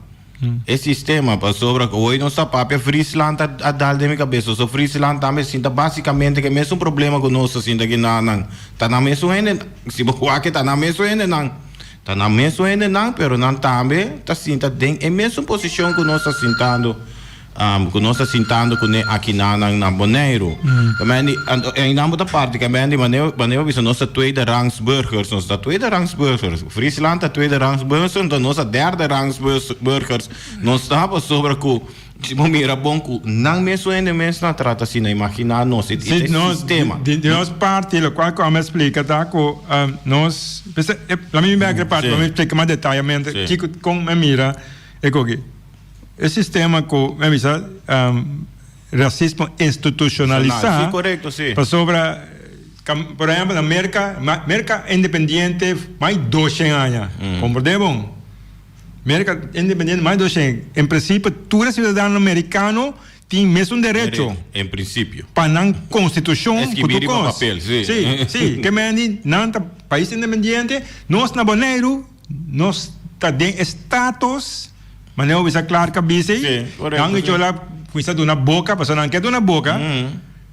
passou para hoje nossa papia Friesland a dar de minha cabeça so Friesland também sinta basicamente que é mesmo problema com nós sinta que não tá na mesma ainda se boa que tá na mesma ainda não tá na mesma ainda não pero não também tá sinta é mesma posição que nós sentando com aqui na Bonaire também em outra parte também maneira bisa nossa tweede rangs burgers nossa tweede rangs burgers Friesland tweede rangs burgers então nossa derde rangs burgers nós estava sobre que se mira bom que não mesmo ainda mesmo não trata assim na imaginar nós esse sistema de nossa parte o qual como explica tá que nós a minha parte vamos explicar mais detalhadamente que como me mira é que o sistema com racismo institucionalizado sim, correto, sim. Sobre, por exemplo, na América Independiente mais de 200 anos, compreendemos? América Independiente mais de 200 anos. Em princípio, todo cidadão americano tem mesmo direito. Em princípio. Para na Constituição, escrever no papel, sim. Sim, que me não país independente, nós na Bonaire, nós tá de status mas não bisa claro que bisa não que lá coisa de uma boca passou não quer de uma boca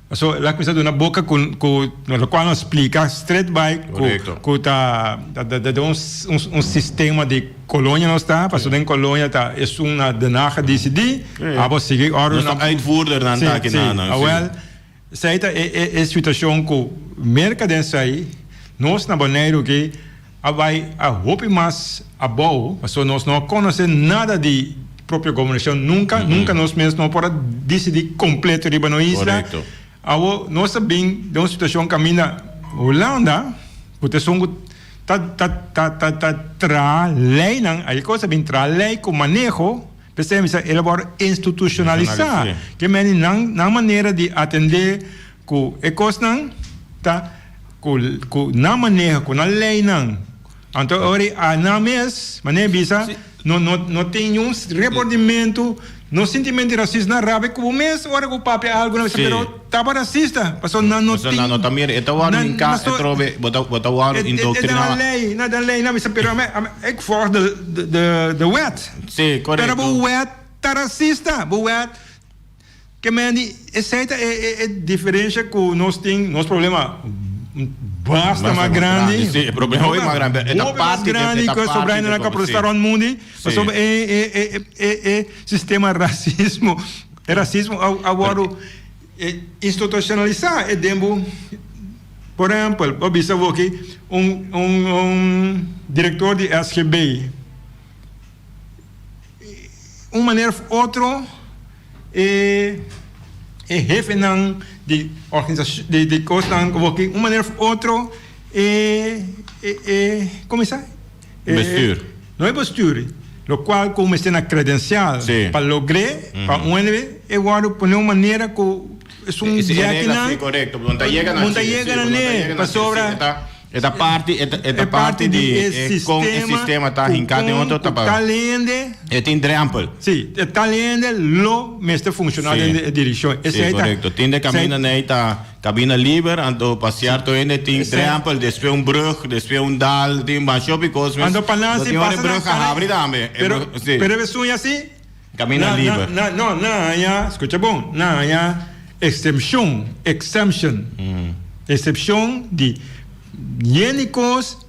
passou lá coisa de uma boca com no qual nos explica straight by com tá um sistema de colônia não está passou em colônia tá é uma denarra decidir a você seguir ordem na uitvoerder não tá aqui não well sei tá é situação com mercadência aí nós na Bonaire que vai a roupa mais a boa, mas nós não conhecemos nada de própria governação, nunca nós mesmos não podemos decidir completo riba na isla. Nós sabemos de uma situação que caminha Holanda, porque são tra lei não, aí coisa bem tra lei com manejo, percebe ele vai institucionalizar, que na maneira de atender com ecos não, tá, com na manejo com a lei não. Então, agora, na mês, maneira bisa, não tem um reportamento, não sentimento de racismo na rábia, como mês, agora o papel algo, mas estava racista, passou não tem. Não, também, é o ano em casa, bota o ano indoctrinado. Nada lei, não, mas é que fora de wet. Sim, correto. Pero o wet está racista, o wet, que essa é diferença que nós temos, nosso problema basta mais grande. Sim, o problema é mais grande. É da parte grande que sobre ainda na capacidade do mundo. Sobre sistema racismo, agora institucionalizar é demo. Por exemplo, observo aqui diretor de SGB, maneira outra é jefe de organização de coisa que uma maneira outra como é postura não é postura o qual como está na credencial para lograr para agora por uma maneira que é correto não chega na lei para sobre Esta parte de com o sistema tá hincado em outro tá talende. tem drempel. Sim, talende lo mestre funcionário de direção. Sim, correto. Tem de caminho na cabina livre, ando passear to ainda tem drempel, depois brug, depois dal, tem baixo because ando panasi passa brug a abrir também. Pero é assim. Cabina livre. Não, escuta bom. Não, exemption. Exception de Yenicos,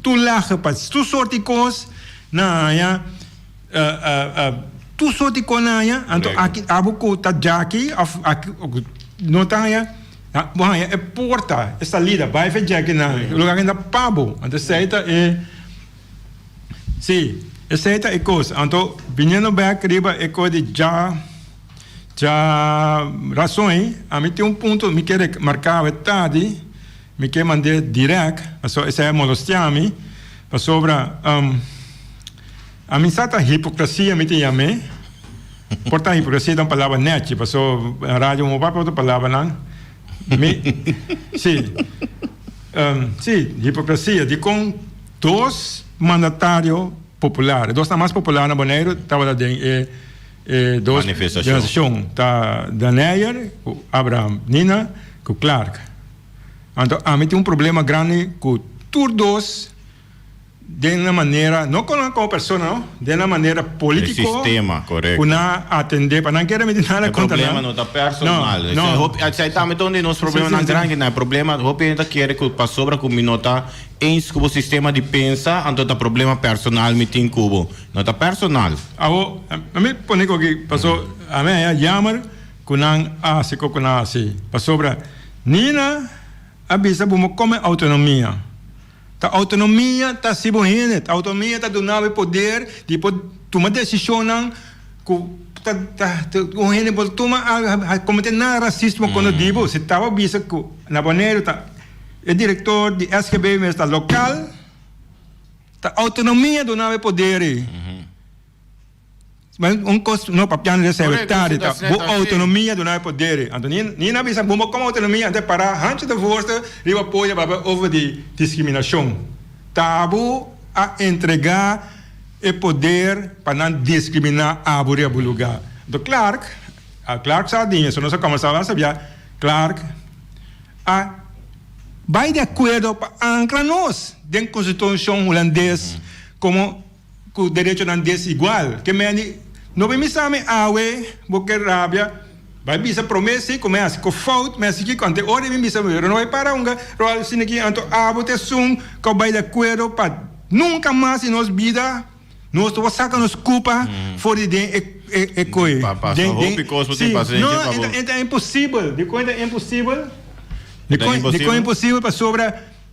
tu lachen pas, tu soorten kos, tu soorten konaya, anto abuko tajaki, of notaya, é porta, essa lida, vai ver jaki na, lugar ainda pabo, anto seita essa é coisa, anto vinhando back riba é coisa de já razões, a mim tem ponto, me quer marcar a tarde. Me quer mandar direto, essa é molestiame, para sobre a mensagem hipocrisia me tem amém, portanto hipocrisia é uma palavra net, para sobre a rádio uma outra palavra não, sim, hipocrisia de com dois mandatários populares, dois mais populares na Bonaire, estava lá dois manifestações, tá Daniel, Abraham, Nina, com Clark. Então, a mim tem problema grande com todos de uma maneira, não com a pessoa, não, de uma maneira política. O sistema, correto. Com atender, para não querer me dizer nada contra nada. O problema não está personal. Não. Aceitamos onde nosso problema não é grande, não é problema. O que a gente quer que para sobra com minota ens com o sistema de pensa, então o problema personal me tem cubo. Não está personal. A mim põe aqui, passou, a mim é jammer, com a se com a se, para sobra, Nina abisa como autonomia. A autonomia está se bonita, a autonomia está dando poder de tomar decisão com o gente pode tomar cometer nada racismo quando digo se estava abisa com na Bonaire tá o diretor de SGB mas está local a autonomia dando poder. Mas coisa não papiano de secretário tá autonomia do não poder então nem na bisa como autonomia até para antes da força riba apoia para over de discriminação tabu a entregar o poder para não discriminar a abrir o lugar do Clark sabe isso não só começava a saber Clark vai de acordo para anclar nós dentro da Constituição holandesa como com o direito holandês igual que não me sabe porque rábia vai bisa promessa começa com falta mas que quando hora me bisa não vai para rol sin aqui então bote sum que vai de acordo para nunca mais em nossa vida nós vamos sacar nos culpa fora de coisa não é impossível de coisa é impossível de coisa é impossível para sobre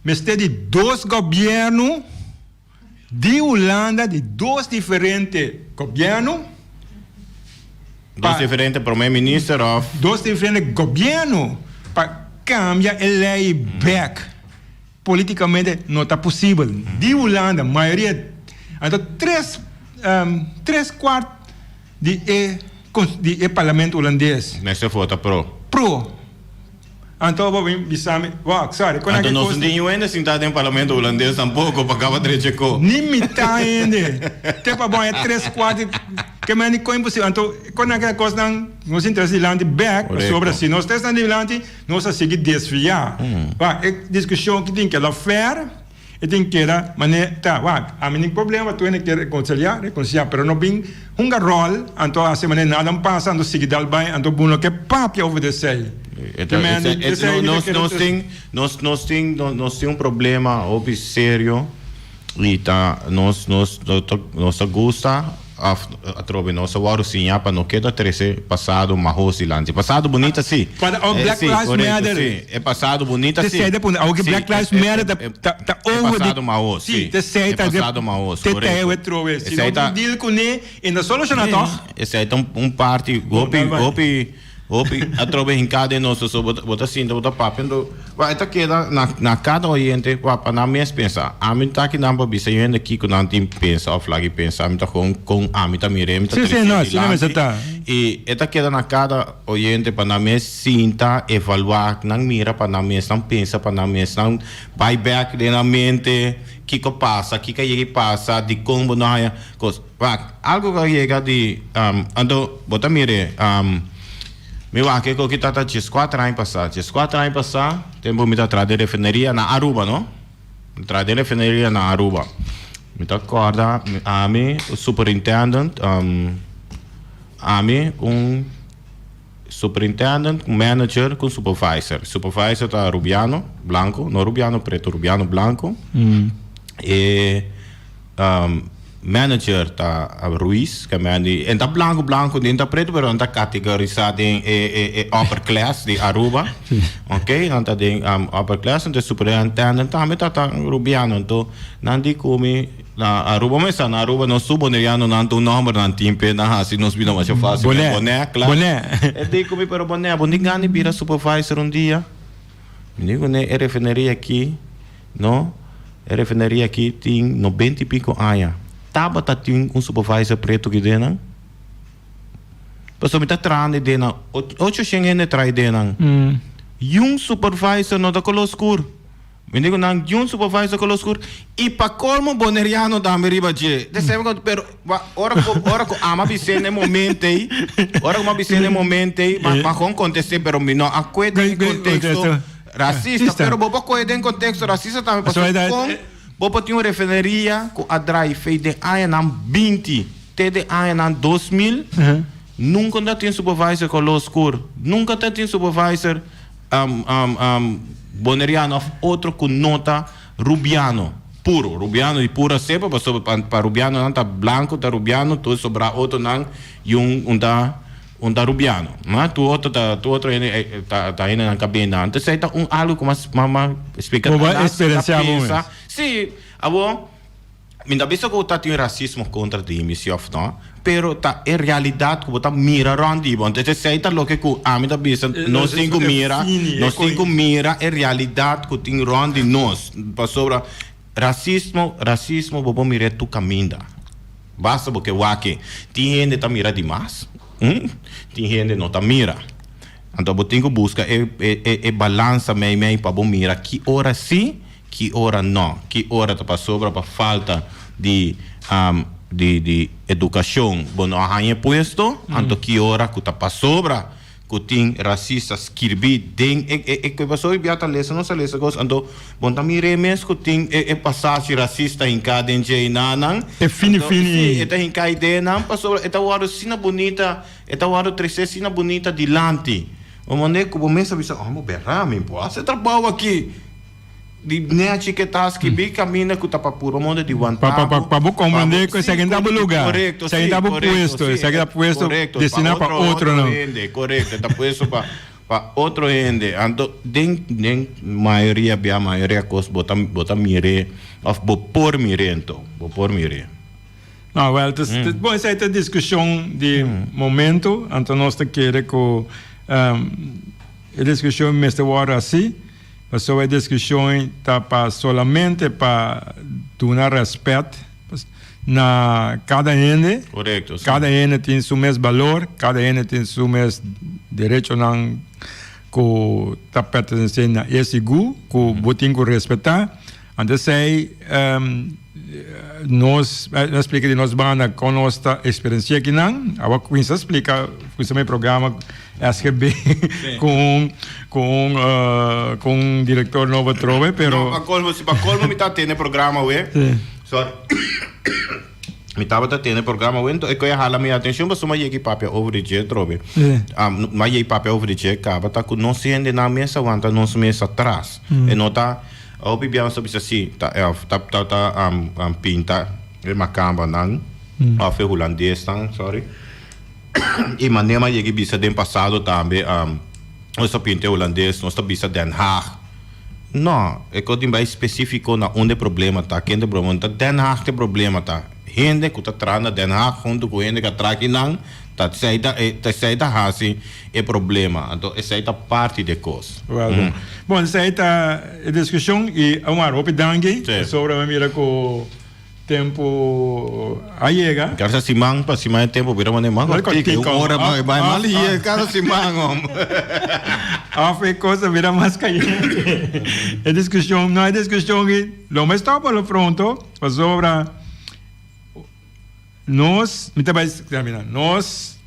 mestre de dois governos de Holanda de dois diferentes governos dos diferentes primeiro-ministros dos diferentes governos para cambiar a lei back politicamente não está possível de Holanda maioria então 3/4 de parlamento holandês nessa vota pro então vou me sorry quando então nós não ainda sentado em parlamento holandês tampouco para acabar de checar nem metade ainda tem para bom é 3/4 que me é impossível então quando aquela coisa não se interessa de back sobre se nós estamos de nós a seguir desviar é discussão que tem que ela fair e tem que era maneira a mim problema tu ainda quer reconciliar pero não bem rol então a semana nada passa então seguir dal bem então bom que papo obedecer nós tem problema sério e nós gosta a trove nossa waru sinha para não queda trece passado marro silante passado bonita sim para o Black Lives Matter é passado bonita sim o que Black Lives Matter tá over passado marro sim é passado marro correto é trove se não deal com ele ainda solucionar esse é parte golpe a trove em cada nosso bota assim bota papo vai tá queda na cada oriente para na minha pensar a mim tá que não para bisa ainda aqui com não tem pensa ou flag pensa a mim tá com a mim tá mirem tá E esta queda na cada oyente para nós sinta, evaluar, não mira para nós, não pensa para nós, não vai back na mente, que passa, que passa, de como não é, algo que chega de, ando, bota mire, meu aqui que está 4 anos passar, tempo me atrás de refineria na Aruba, não? Atrás de refineria na Aruba. Me acorda, a mim, o superintendent, superintendent, manager com supervisor. Supervisor tá rubiano, blanco, não rubiano preto, rubiano blanco. E manager tá Ruiz, que é tá blanco, nem tá preto, pero tá categorizado em upper class de Aruba. Ok, tá em upper class, então superintendent também tá rubiano, então não di come na Aruba, mas na Aruba não subo neriano não tem número não timpe na assim nós vimos mais fácil. Boné, claro. É de come pero boné gani vira supervisor dia. Me digo né refineria aqui, não? Refineria aqui tem 90 e pico anos. Taba tem supervisor preto que dena. Passou me tá trane dena. 800 trai dena. Supervisor não da color escuro. Me digo nang supervisor color escuro e pa colmo boneriano da meriba je. Descemos pero ora ko ama bisene momento aí. Ora ko bisene momento aí, mas com contexto pero não acuerdo em contexto racista, pero bobo coede em contexto racista também passou com bobo tinha uma refineria com a drive feita ano 20, tede ano 2000. Nunca tinha supervisor color escuro. Nunca tinha supervisor boneriano of outro com nota rubiano puro, rubiano de pura cepa, para rubiano não tá branco, tá rubiano, tu sobra outro não e da rubiano, mas tu outro tá indo na cabina, então sei tá algo como mama explica experienciar muito. Sim, abo minha vez que tá tem racismo contra de emissão não, pero tá é realidade que tá mira rondi, então sei tá lo que a minha vez nós tem mira é realidade que tem rondi nós, para sobre racismo bobo mira tu caminha. Basta porque o aqui tem gente tá mira demais. Tem gente não tá mira. Então eu tenho que buscar balança meio para bom mira que hora sim, que hora não, que hora tá para sobra para falta de educação, bom não há puesto, então que hora que tá para sobra que tem racistas kirbi den que passou e biata lesa não se lesa gos então bom tá mire mes que tem passagem racista em cada dia nanang fini eta em cada ideia não passou eta hora sina bonita eta hora trece sina bonita dilante o mané que começa a pensar mo berrame pô você trabalha aqui de né chiquetas que bi camina que tá para puro mundo de one para compreender que se ainda no lugar correcto se ainda puesto se ainda puesto destinar para outro não correcto está puesto para outro ende então den maioria cos bota mire of por mire não well bom essa é a discussão de momento então nós queremos que a discussão mestre war assim. Passou a discussão tá solamente para dar respeito na cada ende. Correto. Sim. Cada ende tem seu mesmo valor, cada ende tem seu mesmo direito não que tá pertencendo a esse grupo, que botem que respeitar. Então sei nós explica de nós banda com nossa experiência aqui não, agora com isso explica com esse meu programa SGB com diretor novo trove, pero para colmo me tá tendo programa ué. Sorry. Me tava tendo programa ué, então eu ia hala minha atenção, mas uma aqui papel over the jet trove. Mas aí papel over the jet acaba tá com não se ande na mesa, aguanta não se mesa atrás. E não tá o bibiano sabe assim, tá pinta uma camba não, a fe holandês não, sorry. E maneira mais que bisa den passado também, nós pinta holandês, nós bisa Den Haag. Não, é que tem mais específico na onde problema tá, quem tem problema tá, Den Haag tem problema tá. Gente que tá trana Den Haag, junto com gente que tá aqui não, tá saída assim é problema. Então essa é a parte de coisa. Bom, essa é a discussão e uma roupa dangue sobre a mira que tempo llega. Cara simang pa simang tempo vira mane mang. Olha, Tik contigo, hora ah, vai ah, mal ah. hier cara simang om. A coisa vira mais caliente. É discussão, não é discussão que lo mais está para pronto, para sobra nós, me vai terminar. Nós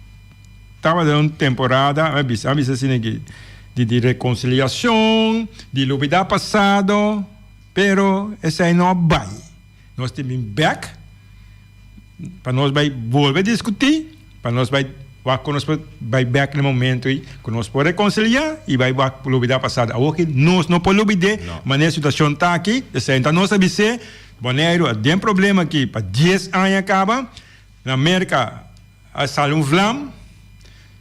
estava dando temporada, a bisa assim que de reconciliação, de lubida passado, pero essa aí não vai. Nós temos back, para nós vai voltar a discutir, para nós vai back no momento e que nós podemos reconciliar e vai para a lubida passada. Agora nós não podemos lubida, mas a situação está aqui, então nós sabemos que Bonaire tem problema aqui, para 10 anos acaba, na América sai flam,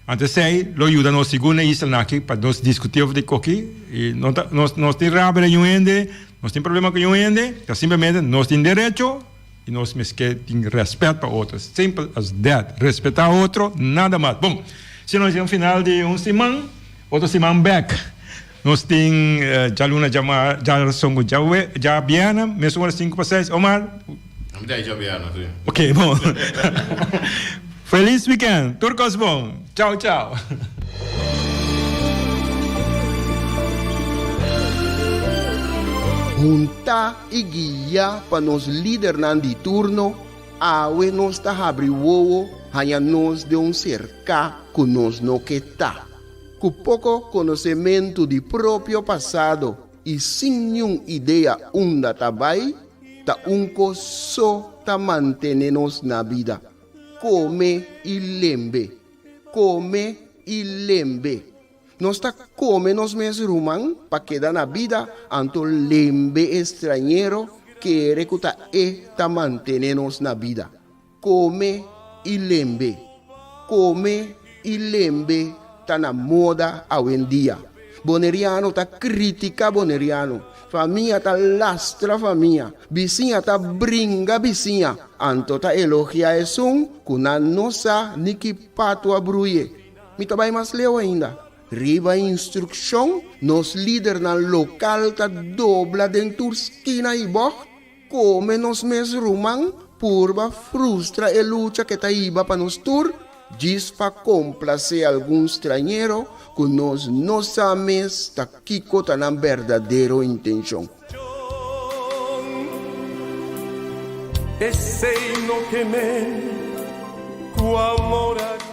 antes sei, lo ajuda nós segunda isla aqui para nós discutir o que aqui e nós temos raiva de ende, nós temos problema com ende, que simplesmente nós temos direito e nós temos respeito para outros, simples as that, respeitar outro, nada mais. Bom, se nós temos final de semana, outra semana back, nós temos já luna já songo já biana, mesmo 5 para 6, Omar. Ok, bom. Feliz weekend. Turcos bom. Tchau, tchau. Junta e guia para nos líder de turno, awe nos ta abri wowo, hanya nos de cerca que nos no que tá. Com pouco conhecimento de próprio passado e sem nenhuma ideia onde tá vai, ta só ta manter-nos na vida. Come e lembre. Come e lembre. Nós está come nos mesmos rumang para quedar na vida, anto lembre estrangeiro que recuta e ta manter-nos na vida. Come e lembre. Come e lembre ta na moda hoje em dia. Boneriano ta critica boneriano. Família ta lastra família. Vizinha ta bringa vizinha. Anto ta elogia esum, kuna nossa niki pato abruye. Mita vai mais leu ainda. Riba instrução, nos líder na local ta dobla dentro esquina e boh. Come nos mes rumang, purba frustra e luta que ta iba pa nos tur. Diz pa complacer algum estrangeiro, que nós não sabemos ta kiko ta na verdadeira intenção. Ese no que me, tu amor aquí.